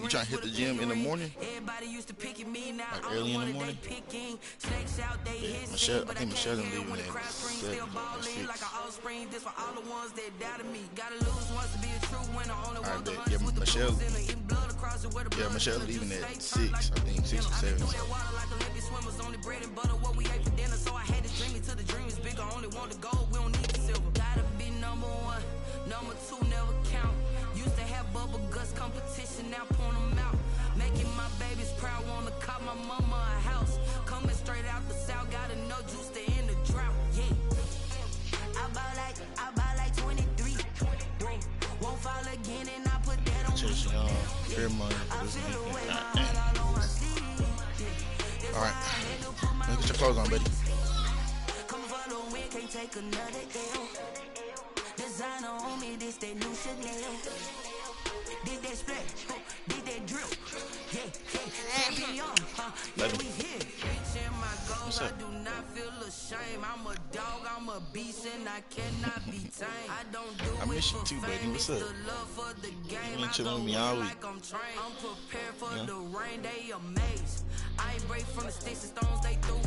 You trying to hit the gym in the morning? Like early in the morning? Yeah, Michelle, I think Michelle done leaving at 7 or 6. Alright, bet. Yeah, Michelle leaving at 6, I think 6 or 7. Number two never count. Used to have bubble guts competition, now point them out. Making my babies proud, wanna cop my mama a house. Coming straight out the south, got enough juice to end the drought. Yeah. I buy like 23. Won't fall again and I put that on Just fair money for this weekend. Alright. Let's get your clothes on, buddy. Come for the win, can't take another L. Designer on me, this that new Chanel. Did that splash, did that drill. Yeah, champion, yeah, we here. Reaching my goals, I do not feel ashamed. I'm a dog, I'm a beast, and I cannot be tamed. I don't do I miss you too, buddy. What's up? You been chilling with me all week. I'm prepared for the rain, they amazed. I ain't break from the sticks and stones they threw.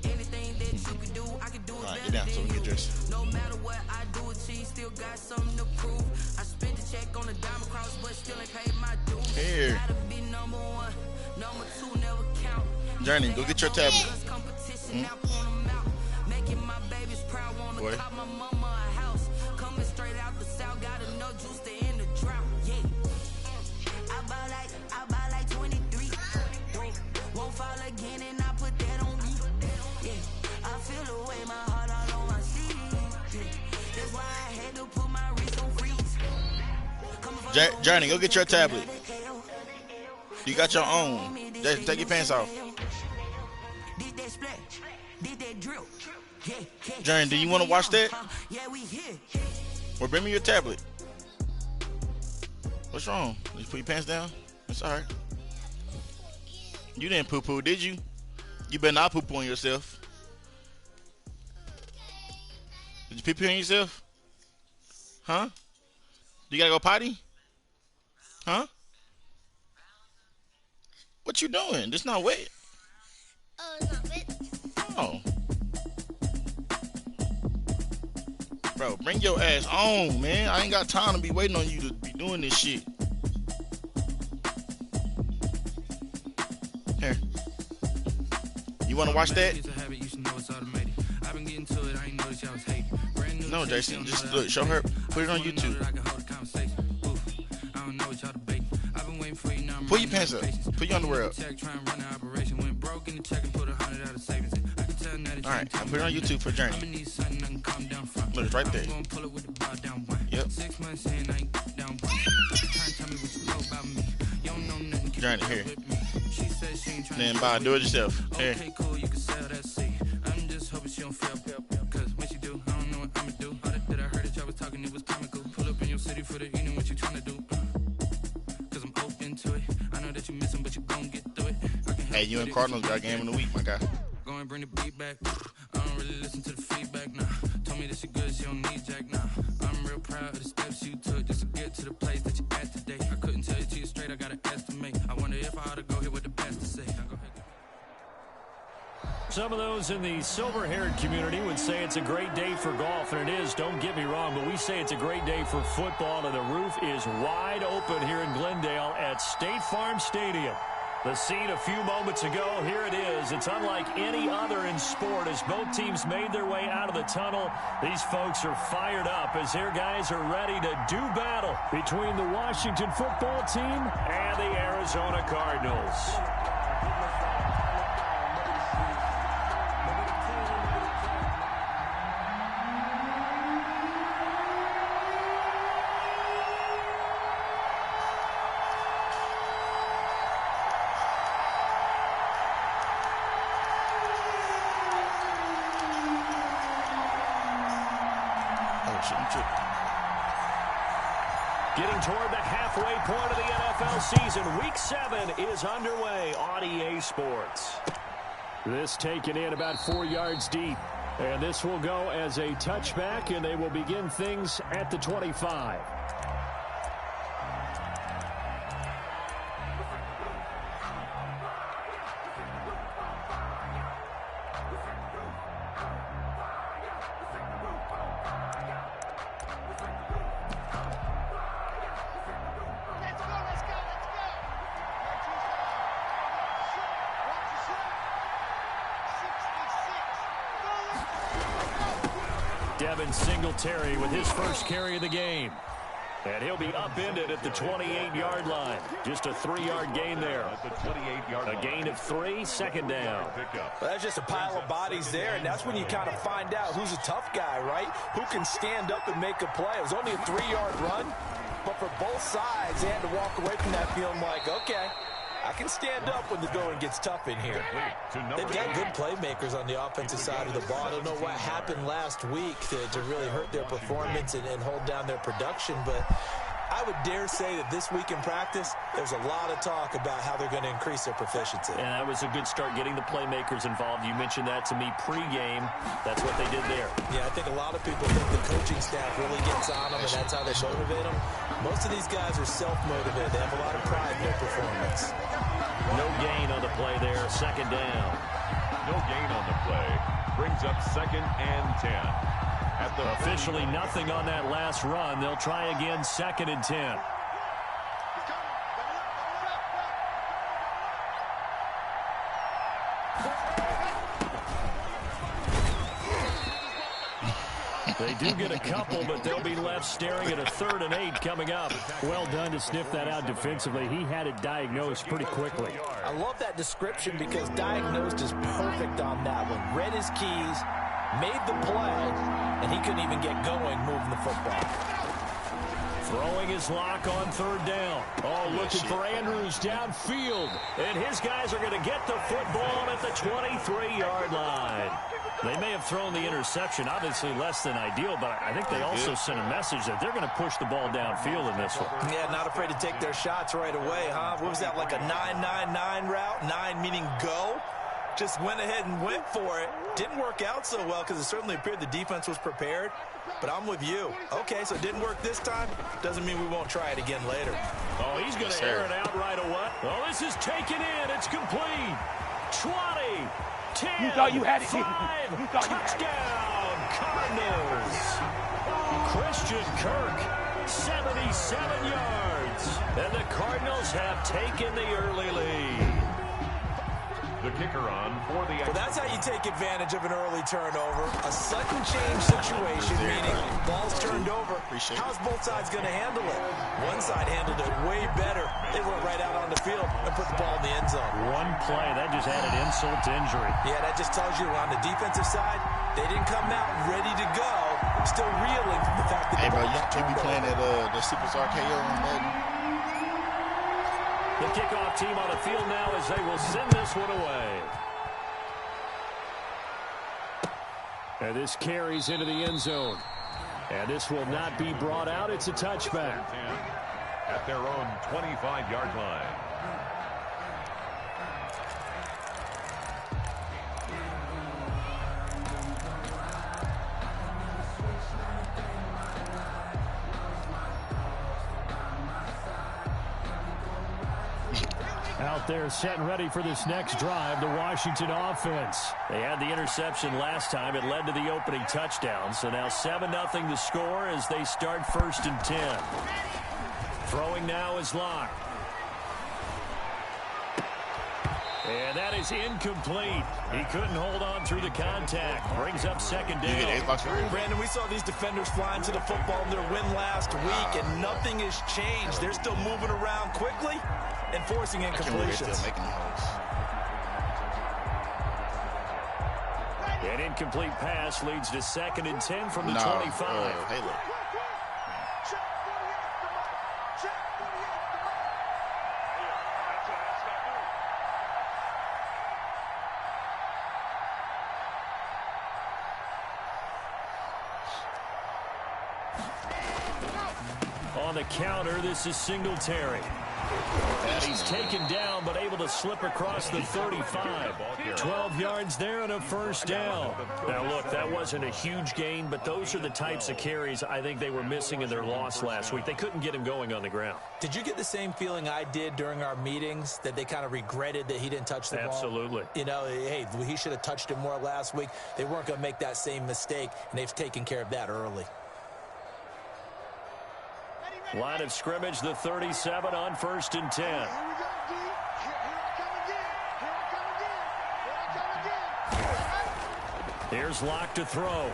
Anything that you can do, I can do it better. Get down so we can get dressed. No matter what I do, achieve, still got something to prove. I spent the check on the diamond cross, but still ain't paid my dues. Here. Gotta be number one, number two never count. Journey, go get your tablet. Making my babies proud, wanna cop my mama a house. Coming straight out the south, got enough juice to end the drought. Yeah. I buy like 23. Won't fall again and I put that on me. Yeah. I feel the way my heart all on my sleeve. Yeah. That's why I had to put my wrist on freeze. Journey, go get your tablet. You got your own. Take your pants off. Journey, do you want to watch that? Or bring me your tablet. What's wrong? Did you put your pants down? It's alright. You didn't poo-poo, did you? You better not poo-poo on yourself. Did you pee-pee on yourself? Huh? You gotta go potty? Huh? What you doing? This not wet. Oh, it's not wet. Oh. Bro, bring your ass on, man. I ain't got time to be waiting on you to be doing this shit. Here. You want to watch that? No, Jason. Just look. Show her. Put it on YouTube. Pull your pants up. Put your underwear up. Alright, I put it on YouTube for Journey. Look, it's right there. Yep. Journey, here. Then bye, do it yourself. Here. Hey, you and Cardinals got a game in the week, my guy. Go and bring the beat back. I don't really listen to the feedback now. Told me that she good, she don't need Jack now. I'm real proud of the steps you took just to get to the place that you're at today. I couldn't tell you to you straight, I gotta estimate. I wonder if I ought to go here with the best to say. Some of those in the silver-haired community would say it's a great day for golf, and it is, don't get me wrong, but we say it's a great day for football, and the roof is wide open here in Glendale at State Farm Stadium. The scene a few moments ago, here it is. It's unlike any other in sport as both teams made their way out of the tunnel. These folks are fired up as their guys are ready to do battle between the Washington football team and the Arizona Cardinals. Getting toward the halfway point of the NFL season, Week 7 is underway on EA Sports. This taken in about 4 yards deep. And this will go as a touchback, and they will begin things at the 25. Devin Singletary with his first carry of the game. And he'll be upended at the 28-yard line. Just a 3-yard gain there. A gain of 3, second down. Well, that's just a pile of bodies there, and that's when you kind of find out who's a tough guy, right? Who can stand up and make a play. It was only a 3-yard run, but for both sides, they had to walk away from that feeling like, okay, I can stand up when the going gets tough in here. They've got good playmakers on the offensive side of the ball. I don't know what happened last week to really hurt their performance and hold down their production, but I would dare say that this week in practice, there's a lot of talk about how they're going to increase their proficiency. And that was a good start getting the playmakers involved. You mentioned that to me pregame. That's what they did there. Yeah, I think a lot of people think the coaching staff really gets on them, and that's how they motivate them. Most of these guys are self-motivated. They have a lot of pride in their performance. No gain on the play there, second down. No gain on the play. Brings up 2nd and 10. Officially nothing on that last run. They'll try again, 2nd and 10. They do get a couple, but they'll be left staring at a 3rd and 8 coming up. Well done to sniff that out defensively. He had it diagnosed pretty quickly. I love that description because diagnosed is perfect on that one. Read his keys, made the play, and he couldn't even get going moving the football. Throwing his lock on 3rd down. Oh, looking for Andrews downfield. And his guys are going to get the football at the 23-yard line. They may have thrown the interception, obviously less than ideal, but I think they also sent a message that they're going to push the ball downfield in this one. Yeah, not afraid to take their shots right away, huh? What was that, like a 9-9-9 route? 9 meaning go? Just went ahead and went for it. Didn't work out so well because it certainly appeared the defense was prepared. But I'm with you. Okay, so it didn't work this time. Doesn't mean we won't try it again later. Oh, he's going to air it out right away. Oh, this is taken in. It's complete. 20, 10, you thought you had it. 5, touchdown, Cardinals. Christian Kirk, 77 yards. And the Cardinals have taken the early lead. The kicker on for the... Well, that's how you take advantage of an early turnover. A sudden change situation, meaning ball's turned over. How's both sides going to handle it? One side handled it way better. They went right out on the field and put the ball in the end zone. One play, that just added insult to injury. Yeah, that just tells you on the defensive side, they didn't come out ready to go. Still reeling from the fact that... Hey, bro, you be playing at the Superstar KO on Madden. The kickoff team on the field now as they will send this one away. And this carries into the end zone. And this will not be brought out. It's a touchback. At their own 25-yard line. Out there set and ready for this next drive, the Washington offense. They had the interception last time. It led to the opening touchdown. So now 7-0 the score as they start 1st and 10. Throwing now is Locke. And that is incomplete. He couldn't hold on through the contact. Brings up 2nd down. Brandon, we saw these defenders flying to the football in their win last week, and nothing has changed. They're still moving around quickly and forcing incompletions. An incomplete pass leads to 2nd and 10 from the 25. Hey, look. On the counter, this is Singletary. And he's taken down, but able to slip across the 35. 12 yards there and a 1st down. Now, look, that wasn't a huge gain, but those are the types of carries I think they were missing in their loss last week. They couldn't get him going on the ground. Did you get the same feeling I did during our meetings, that they kind of regretted that he didn't touch the ball? Absolutely. You know, hey, he should have touched it more last week. They weren't going to make that same mistake, and they've taken care of that early. Line of scrimmage, the 37 on 1st and 10. Here's Locke to throw.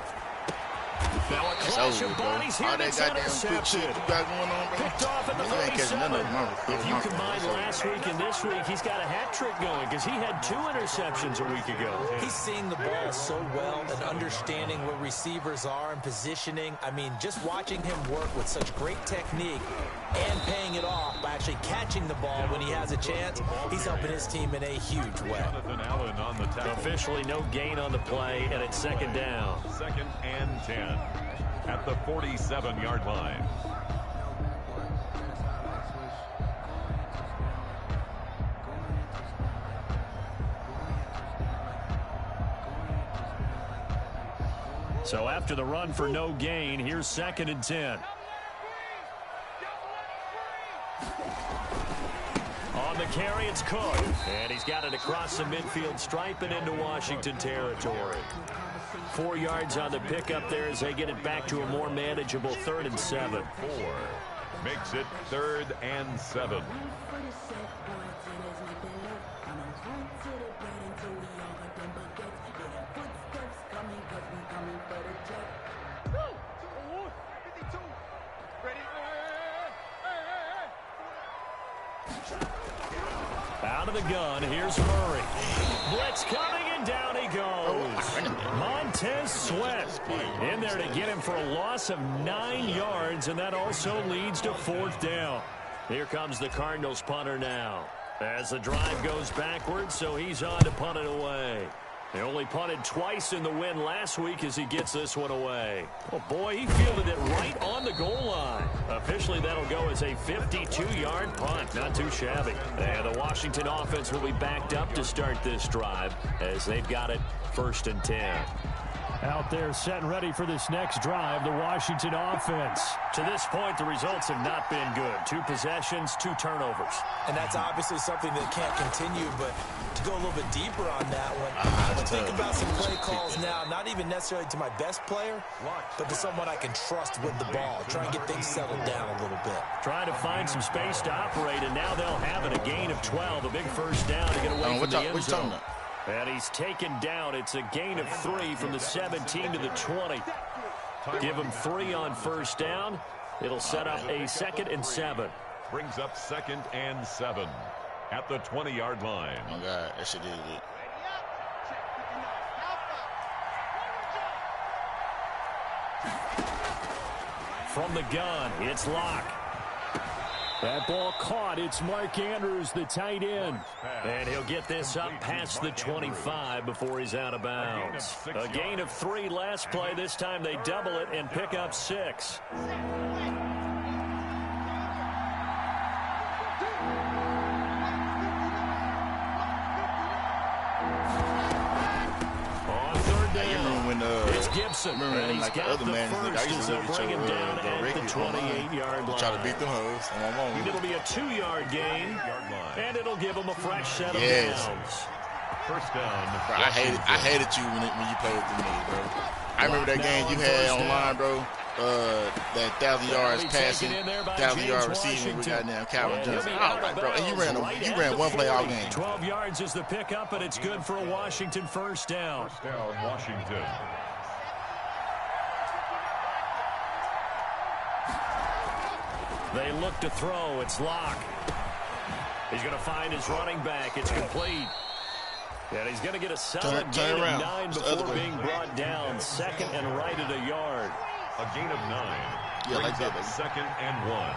Now a clash of bodies here. All that goddamn quick shit you got going on, bro. Picked off at the 47. If you combine last week and this week, he's got a hat trick going because he had 2 interceptions a week ago. He's seeing the ball so well and understanding where receivers are and positioning. I mean, just watching him work with such great technique and paying it off by actually catching the ball when he has a chance, he's helping his team in a huge way. Officially no gain on the play, and it's second down. 2nd and 10 at the 47-yard line. So after the run for no gain, here's 2nd and 10. On the carry, it's Cook. And he's got it across the midfield stripe and into Washington territory. 4 yards on the pickup there as they get it back to a more manageable 3rd and 7. 4 makes it 3rd and 7. Out of the gun, here's Murray. Blitz coming, and down he goes. Montez Sweat in there to get him for a loss of 9 yards, and that also leads to 4th down. Here comes the Cardinals punter now. As the drive goes backwards, so he's on to punt it away. They only punted twice in the win last week as he gets this one away. Oh, boy, he fielded it right on the goal line. Officially, that'll go as a 52-yard punt. Not too shabby. And the Washington offense will be backed up to start this drive as they've got it 1st and 10. Out there set and ready for this next drive, the Washington offense. To this point, the results have not been good. 2 possessions, 2 turnovers. And that's obviously something that can't continue, but to go a little bit deeper on that one, think about some play calls now, not even necessarily to my best player, but to someone I can trust with the ball. Try and get things settled down a little bit. Trying to find some space to operate, and now they'll have it. A gain of 12, a big 1st down to get away from the end zone. And he's taken down. It's a gain of 3 from the 17 to the 20. Give him 3 on 1st down. It'll set up a 2nd and 7. Brings up 2nd and 7 at the 20-yard line. Oh, God, that shit is it. From the gun, it's Locke. That ball caught. It's Mark Andrews, the tight end. And he'll get this up past the 25 before he's out of bounds. A gain of 3 last play. This time they double it and pick up 6. Gibson, and he's got the first as they'll bring him down at the 28-yard line. Try to beat the hoes. It'll be a 2-yard gain, and it'll give him a fresh set of downs. 1st down. Bro, I hated you when you played with me, bro. I remember that game you had online, bro. That 1,000 yards passing, 1,000 yard receiving with goddamn Calvin Johnson. I was like, bro, and you ran one play all game. 12 yards is the pickup, and it's good for a Washington 1st down. 1st down, Washington. They look to throw. It's Locke. He's going to find his running back. It's complete. And he's going to get a solid gain of 9 before being brought down. 2nd and right at a yard. A gain of 9. Yeah, like that. 2nd and 1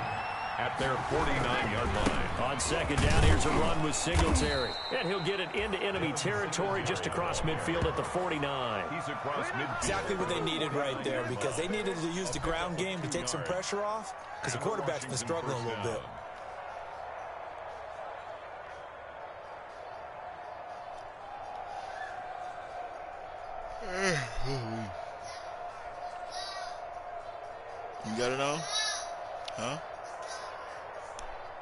at their 49-yard line. On 2nd down, here's a run with Singletary. And he'll get it into enemy territory just across midfield at the 49. He's across midfield. Exactly what they needed right there, because they needed to use the ground game to take some pressure off, because the quarterback's been struggling a little bit. You got it on? Huh?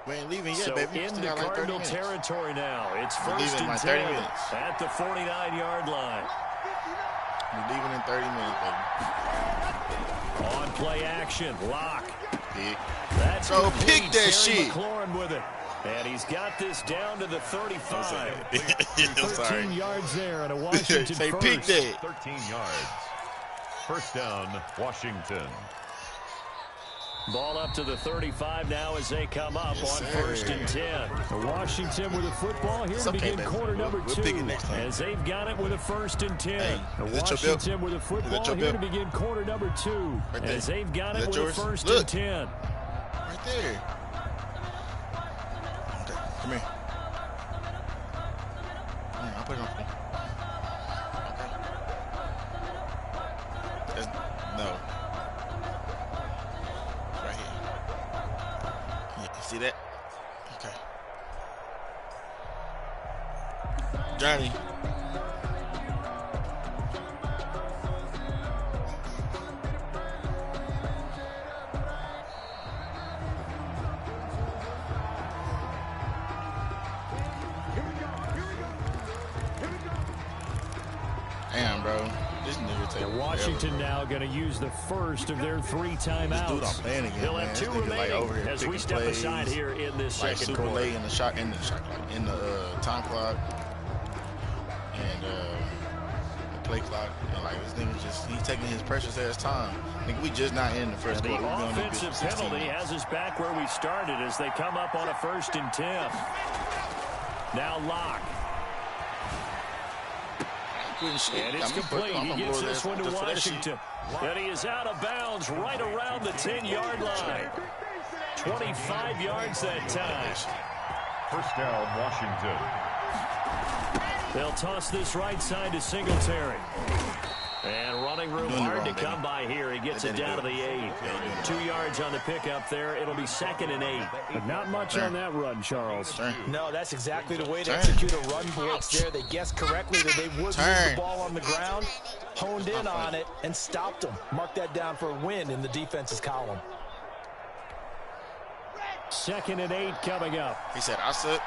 We ain't leaving yet, so baby. In the Cardinal territory now. It's 1st and 10 at the 49-yard line. We're leaving in 30 minutes, baby. On play action, Locke. Pick. That's so pick that shit. McLaurin with it. And he's got this down to the 35. 13 yards there, and a Washington Say first. pick that. 13 yards. First down, Washington. Ball up to the 35 now as they come up on 1st and 10. Washington with the football here to begin quarter number 2. As they've got it with a 1st and 10. Washington with the football here to begin quarter number 2. As they've got it with a 1st and 10. Right there. Okay, come here. I'll put it on. Okay. No. Right here. Yeah, see that? Okay. Johnny. Damn, bro. This nigga take Washington now going to use the first of their 3 timeouts. This dude I'm playing again, He'll man. have 2 This nigga, remaining like, over here as we step aside here in this like second super quarter. late in the shot clock, in the time clock, and the play clock. And like this nigga he's taking his precious ass time. I think we just not in the first quarter. The offensive penalty has us back where we started as they come up on a 1st and 10. Now Locke. And it's complete. He gives this one to Washington. And he is out of bounds right around the 10-yard line. 25 yards that time. First down, Washington. They'll toss this right side to Singletary. And running room hard to come by here. He gets it down to the 8. 2 yards on the pickup there. It'll be 2nd and 8. But not much on that run, Charles. No, that's exactly the way to execute a run blitz there. They guessed correctly that they would move the ball on the ground, honed in on it, and stopped them. Mark that down for a win in the defense's column. 2nd and 8 coming up. He said, I said.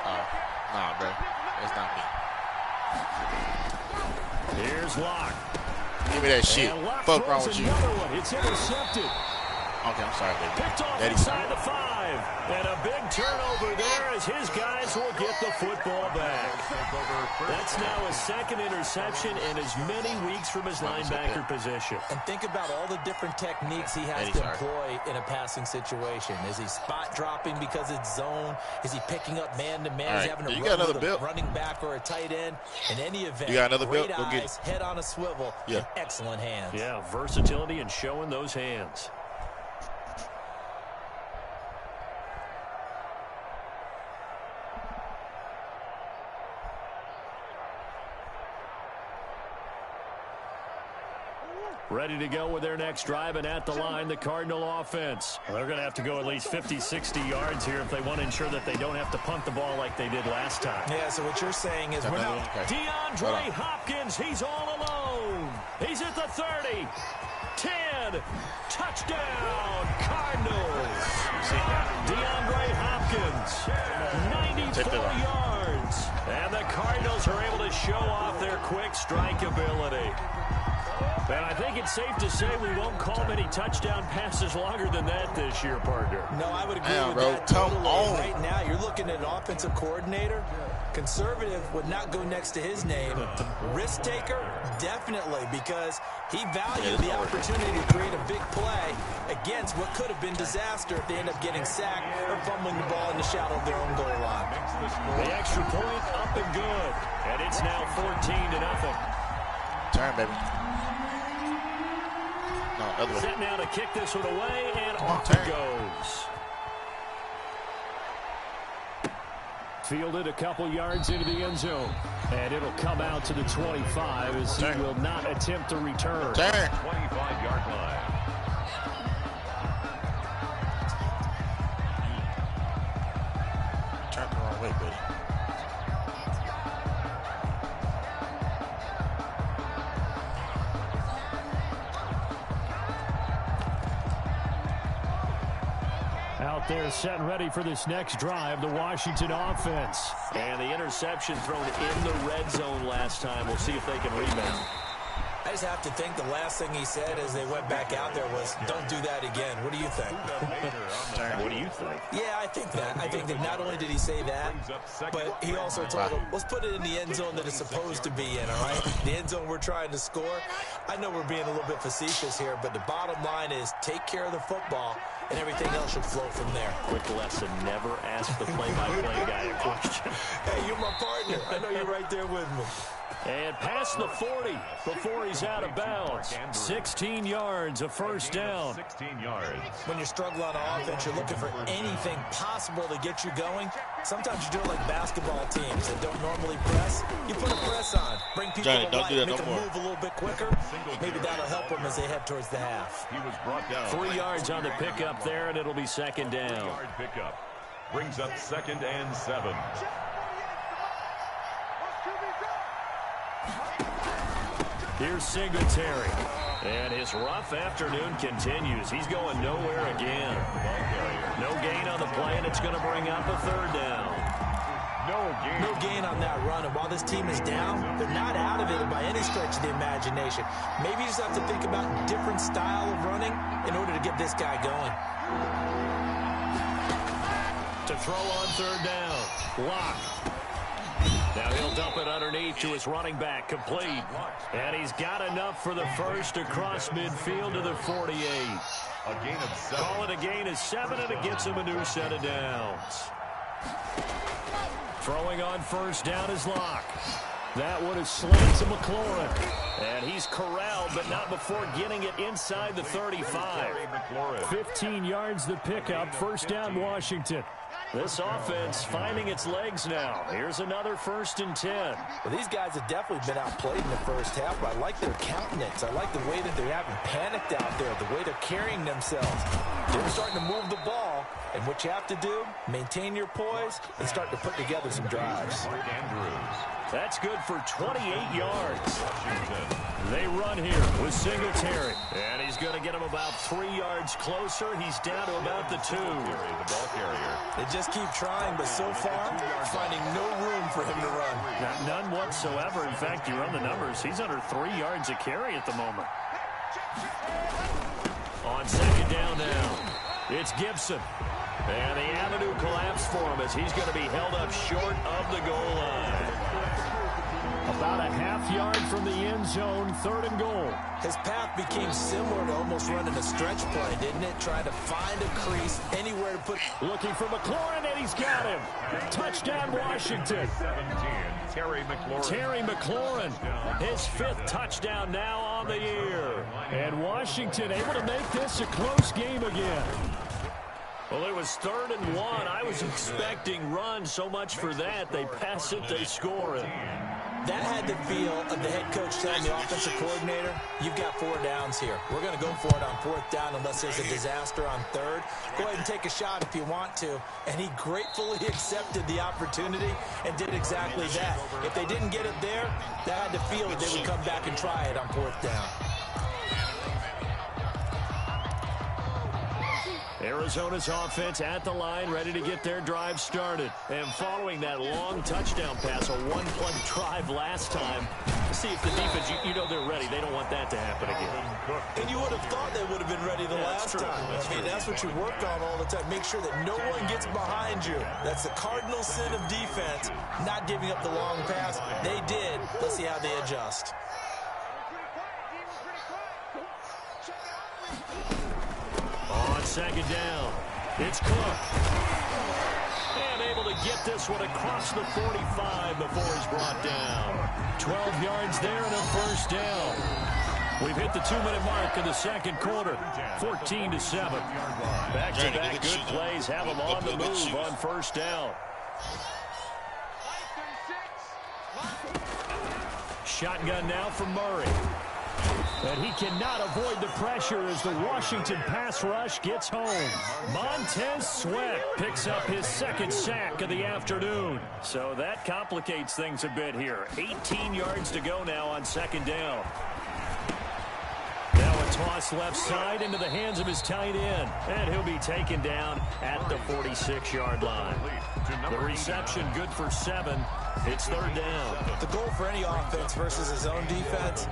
Oh, nah, bro. It's not me. Here's Locke. Give me that shit. Fuck wrong with you. It's intercepted. Okay, I'm sorry, baby. Picked off inside the 5. And a big turnover there as his guys will get the football back. That's now his 2nd interception in as many weeks from his linebacker position. And think about all the different techniques he has to employ in a passing situation. Is he spot dropping because it's zone? Is he picking up man-to-man? Is he having to run with a running back or a tight end? In any event, you got another great build? Go get it. head on a swivel, and excellent hands. Yeah, versatility and showing those hands. Ready to go with their next drive, and at the line, the Cardinal offense. Well, they're going to have to go at least 50, 60 yards here if they want to ensure that they don't have to punt the ball like they did last time. Yeah, so what you're saying is we're not... DeAndre Hopkins, he's all alone. He's at the 30. 10. Touchdown, Cardinals. DeAndre Hopkins, 94 yards. And the Cardinals are able to show off their quick strike ability. And I think it's safe to say we won't call many touchdown passes longer than that this year, partner. No, I would agree with that totally. Right now, you're looking at an offensive coordinator. Conservative would not go next to his name. Risk taker, definitely, because he valued the opportunity to create a big play against what could have been disaster if they end up getting sacked or fumbling the ball in the shadow of their own goal line. The extra point up and good. And it's now 14-0. Turn, baby. No, other way. Set now to kick this one away, and off it goes. Fielded a couple yards into the end zone. And it'll come out to the 25 as he will not attempt to return. 25-yard line. Turn the wrong way, buddy. Out there set and ready for this next drive, the Washington offense. And the interception thrown in the red zone last time. We'll see if they can rebound. I just have to think the last thing he said as they went back out there was, don't do that again. What do you think? What do you think? Yeah, I think that. I think that not only did he say that, but he also told them, let's put it in the end zone that it's supposed to be in, all right? The end zone we're trying to score. I know we're being a little bit facetious here, but the bottom line is take care of the football, and everything else should flow from there. Quick lesson, never ask the play-by-play guy a question. Hey, you're my partner. I know you're right there with me. And past the 40 before he's out of bounds. 16 yards, a first down. 16 yards. When you're struggling on offense, you're looking for anything possible to get you going. Sometimes you do it like basketball teams that don't normally press. You put a press on, bring people Johnny, to don't life, do that make no them more. move a little bit quicker. Maybe that'll help them as they head towards the half. He was brought down. 3 yards on the pickup there, and it'll be second down. 3-yard pickup. Brings up 2nd and 7. Here's Singletary. And his rough afternoon continues. He's going nowhere again. No gain on the play, and it's going to bring up a third down. No gain on that run, and while this team is down, they're not out of it by any stretch of the imagination. Maybe you just have to think about a different style of running in order to get this guy going. To throw on third down. Lock. Now he'll dump it underneath to his running back, complete. And he's got enough for the first across midfield to the 48. A gain of 7. Call it a gain of 7, and it gets him a new set of downs. Throwing on first down is Lock. That one is slant to McLaurin. And he's corralled, but not before getting it inside the 35. 15 yards the pickup. First down, Washington. This offense finding its legs now. Here's another 1st and 10. Well, these guys have definitely been outplayed in the first half, but I like their countenance. I like the way that they haven't panicked out there, the way they're carrying themselves. They're starting to move the ball, and what you have to do, maintain your poise and start to put together some drives. That's good for 28 yards. They run here with Singletary. And he's going to get him about 3 yards closer. He's down to about the 2. The ball carrier. They just keep trying, but so far, finding no room for him to run. None whatsoever. In fact, you run the numbers. He's under 3 yards a carry at the moment. On second down now, it's Gibson. And the avenue collapsed for him as he's going to be held up short of the goal line. About a half yard from the end zone, 3rd and goal. His path became similar to almost running a stretch play, didn't it? Trying to find a crease, anywhere to put. Looking for McLaurin, and he's got him. Touchdown, Washington. 17, Terry McLaurin. Terry McLaurin, his 5th touchdown now on the year. And Washington able to make this a close game again. Well, it was 3rd and 1. I was expecting run, so much for that. They pass it, they score it. That had the feel of the head coach telling the offensive coordinator, you've got 4 downs here. We're going to go for it on 4th down unless there's a disaster on 3rd. Go ahead and take a shot if you want to. And he gratefully accepted the opportunity and did exactly that. If they didn't get it there, that had the feel that they would come back and try it on 4th down. Arizona's offense at the line, ready to get their drive started. And following that long touchdown pass, a one-play drive last time, see if the defense, you know they're ready. They don't want that to happen again. And you would have thought they would have been ready the last time. That's what you work on all the time. Make sure that no one gets behind you. That's the cardinal sin of defense, not giving up the long pass. They did. Let's see how they adjust. On second down, it's Cook. And able to get this one across the 45 before he's brought down. 12 yards there and a first down. We've hit the 2-minute mark in the second quarter. 14-7. Back-to-back good plays have them on the move on first down. Shotgun now for Murray. And he cannot avoid the pressure as the Washington pass rush gets home. Montez Sweat picks up his 2nd sack of the afternoon. So that complicates things a bit here. 18 yards to go now on second down. Now a toss left side into the hands of his tight end. And he'll be taken down at the 46-yard line. The reception good for 7. It's 3rd down. The goal for any offense versus his own defense,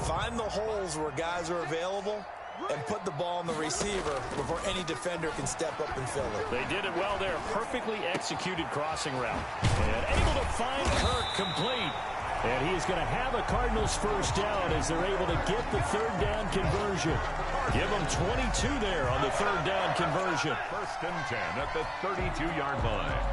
Find the holes where guys are available and put the ball on the receiver before any defender can step up and fill it. They did it well there. Perfectly executed crossing route. And able to find Kirk complete. And he is going to have a Cardinals first down as they're able to get the third down conversion. Give them 22 there on the third down conversion. 1st and 10 at the 32-yard line.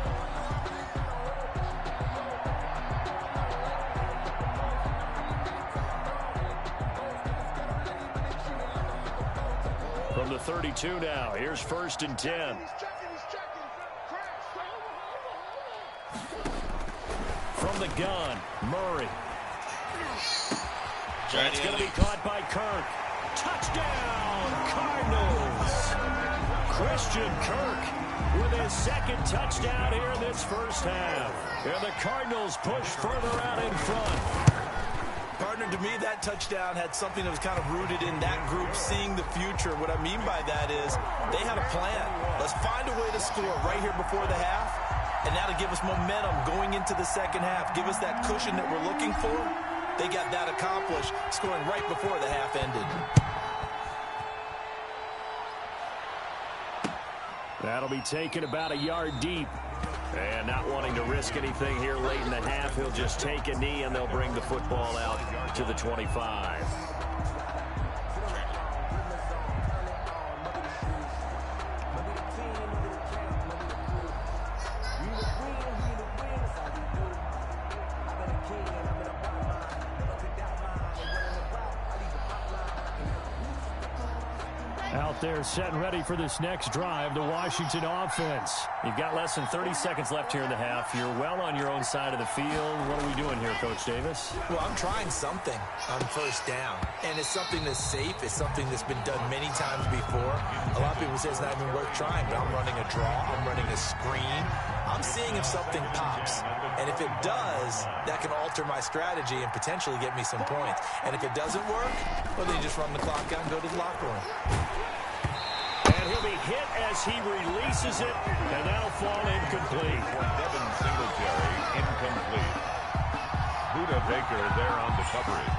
From the 32 now, here's 1st and 10. From the gun, Murray. That's going to be caught by Kirk. Touchdown, Cardinals. Christian Kirk with his second touchdown here in this first half. And the Cardinals push further out in front. Partner, to me, that touchdown had something that was kind of rooted in that group seeing the future. What I mean by that is they had a plan. Let's find a way to score right here before the half, and that'll give us momentum going into the second half. Give us that cushion that we're looking for. They got that accomplished, scoring right before the half ended. That'll be taken about a yard deep. And not wanting to risk anything here late in the half, he'll just take a knee and they'll bring the football out to the 25. Out there set and ready for this next drive, the Washington offense. You've got less than 30 seconds left here in the half. You're well on your own side of the field. What are we doing here, Coach Davis? Well, I'm trying something on first down, and it's something that's safe. It's something that's been done many times before. A lot of people say it's not even worth trying, but I'm running a draw. I'm running a screen. I'm seeing if something pops. And if it does, that can alter my strategy and potentially get me some points. And if it doesn't work, well, then you just run the clock out and go to the locker room. And he'll be hit as he releases it, and that'll fall incomplete. Devin Singletary, incomplete. Buda Baker there on the coverage.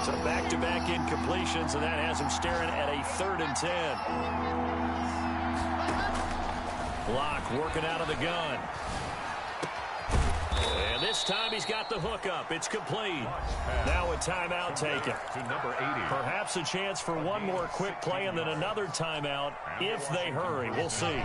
So back-to-back incompletions, and that has him staring at a 3rd and 10. Block working out of the gun. And this time he's got the hook up. It's complete. Now a timeout taken. To number 80. Perhaps a chance for one more quick play and then another timeout if they hurry. We'll see.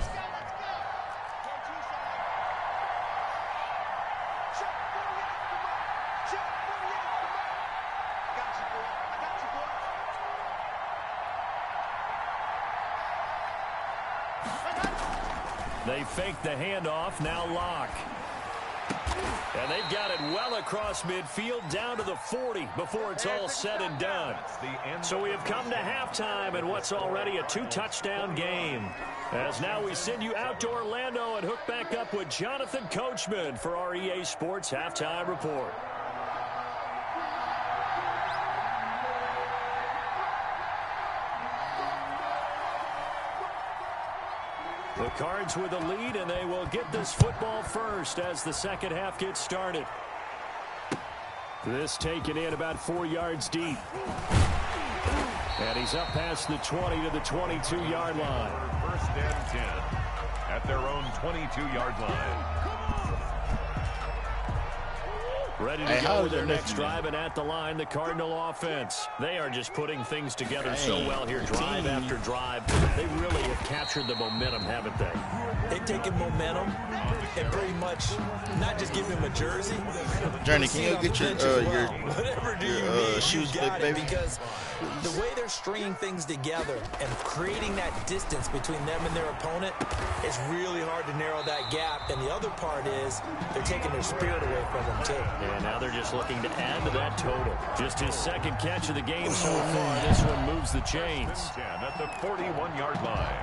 They fake the handoff. Now Locke. And they've got it well across midfield down to the 40 before it's all said and done. So we have come to halftime in what's already a 2-touchdown game. As now we send you out to Orlando and hook back up with Jonathan Coachman for our EA Sports Halftime Report. The Cards with a lead, and they will get this football first as the second half gets started. This taken in about 4 yards deep. And he's up past the 20 to the 22-yard line. 1st and 10 at their own 22-yard line. Ready to go with their next drive, and at the line, the Cardinal offense. They are just putting things together so well here, drive after drive. They really have captured the momentum, haven't they? They've taken momentum and pretty much not just give him a jersey. Journey, can you get your shoes, baby? Because the way they're stringing things together and creating that distance between them and their opponent, it's really hard to narrow that gap. And the other part is they're taking their spirit away from them, too. And now they're just looking to add to that total. Just his second catch of the game so far. This one moves the chains. At the 41-yard line.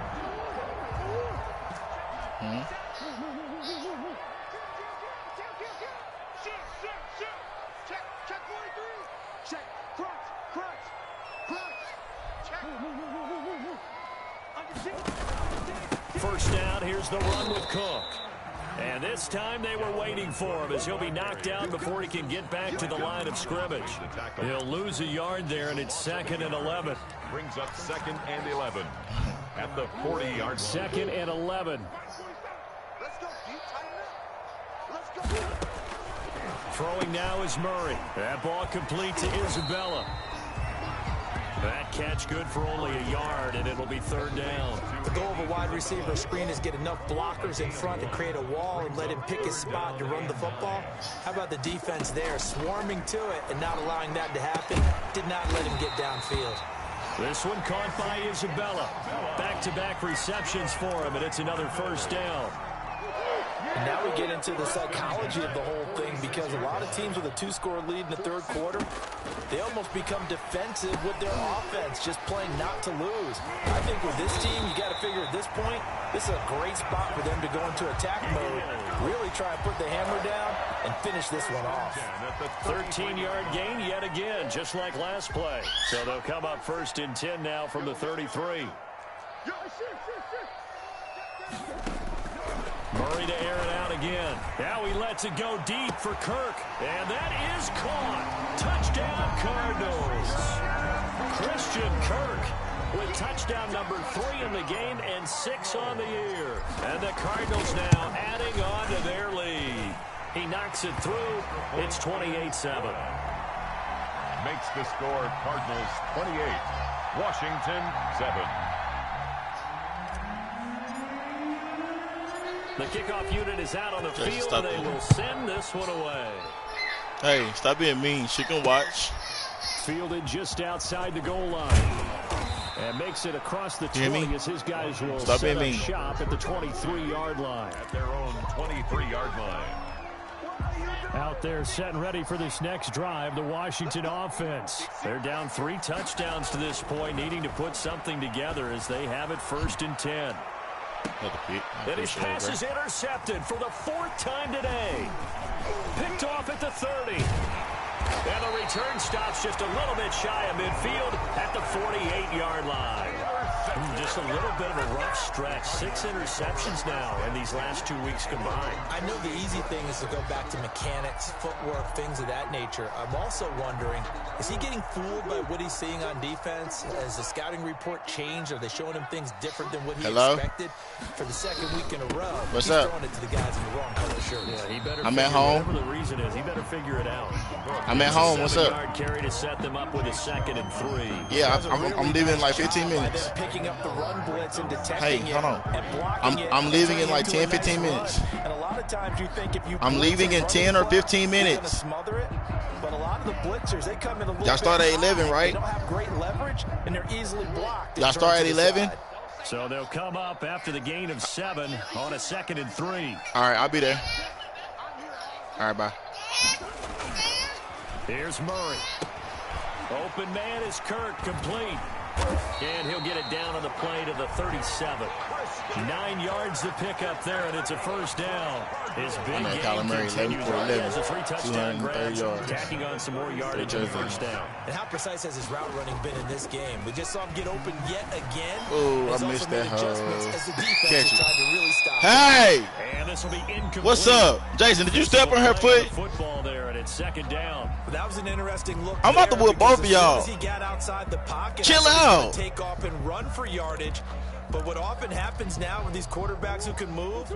First down, here's the run with Cook. And this time they were waiting for him as he'll be knocked down before he can get back to the line of scrimmage. He'll lose a yard there, and it's 2nd and 11. Brings up 2nd and 11 at the 40-yard line. 2nd and 11. Throwing now is Murray. That ball complete to Isabella. That catch good for only a yard, and it'll be 3rd down. The goal of a wide receiver screen is get enough blockers in front to create a wall and let him pick his spot to run the football. How about the defense there, swarming to it and not allowing that to happen? Did not let him get downfield. This one caught by Isabella. Back-to-back receptions for him, and it's another 1st down. And now we get into the psychology of the whole thing, because a lot of teams with a 2-score lead in the 3rd quarter, they almost become defensive with their offense, just playing not to lose. I think with this team, you got to figure at this point, this is a great spot for them to go into attack mode, really try and put the hammer down and finish this one off. 13-yard gain yet again, just like last play. So they'll come up 1st and 10 now from the 33. Murray to air it out again. Now he lets it go deep for Kirk. And that is caught. Touchdown, Cardinals. Christian Kirk with touchdown number 3 in the game and 6 on the year. And the Cardinals now adding on to their lead. He knocks it through. It's 28-7. Makes the score Cardinals 28, Washington 7. The kickoff unit is out on the field, and they will send this one away. Hey, stop being mean. She can watch. Fielded just outside the goal line. And makes it across the 20 as his guys will set up shop at the 23-yard line. At their own 23-yard line. Out there set and ready for this next drive, the Washington offense. They're down 3 touchdowns to this point, needing to put something together as they have it 1st and 10. And his pass is intercepted for the 4th time today. Picked off at the 30. And the return stops just a little bit shy of midfield at the 48-yard line. Just a little bit of a rough stretch. 6 interceptions now in these last 2 weeks combined. I know the easy thing is to go back to mechanics, footwork, things of that nature. I'm also wondering, is he getting fooled by what he's seeing on defense? Has the scouting report changed? Are they showing him things different than what he expected? For the 2nd week in a row, he's throwing it to the guys in the wrong color shirts. Yeah, he better I'm at home. Whatever the reason is, he better figure it out. I'm at home. What's up? Carry to set them up with a 2nd and 3. Yeah, I'm leaving in like 15 minutes. Picking up the run blitz and hey, hold on. I'm leaving in like 10, 15 minutes. And a lot of times you think if you I'm leaving in 10 or 15 minutes. But a lot of the blitzers, they come in a little Y'all start at 11, right? They don't have great leverage, and they're easily blocked. Y'all start at 11? So they'll come up after the gain of 7 on a 2nd and 3. All right, I'll be there. All right, bye. Here's Murray. Open man is Kirk, complete. And he'll get it down on the play to the 37. 9 yards to pick up there, and it's a 1st down. His big game continues. He has a 3-touchdown grabs, tacking on some more yardage in the 1st down. And how precise has his route running been in this game? We just saw him get open yet again. Oh, I missed that as the defense tried to really stop hey! And this will be incomplete. What's up? Jason, did you step on her foot? Football there, and it's 2nd down. That was an interesting look. I'm about to whip both of y'all. He got outside the pocket. Chill out. Take off and run for yardage. But what often happens now with these quarterbacks who can move,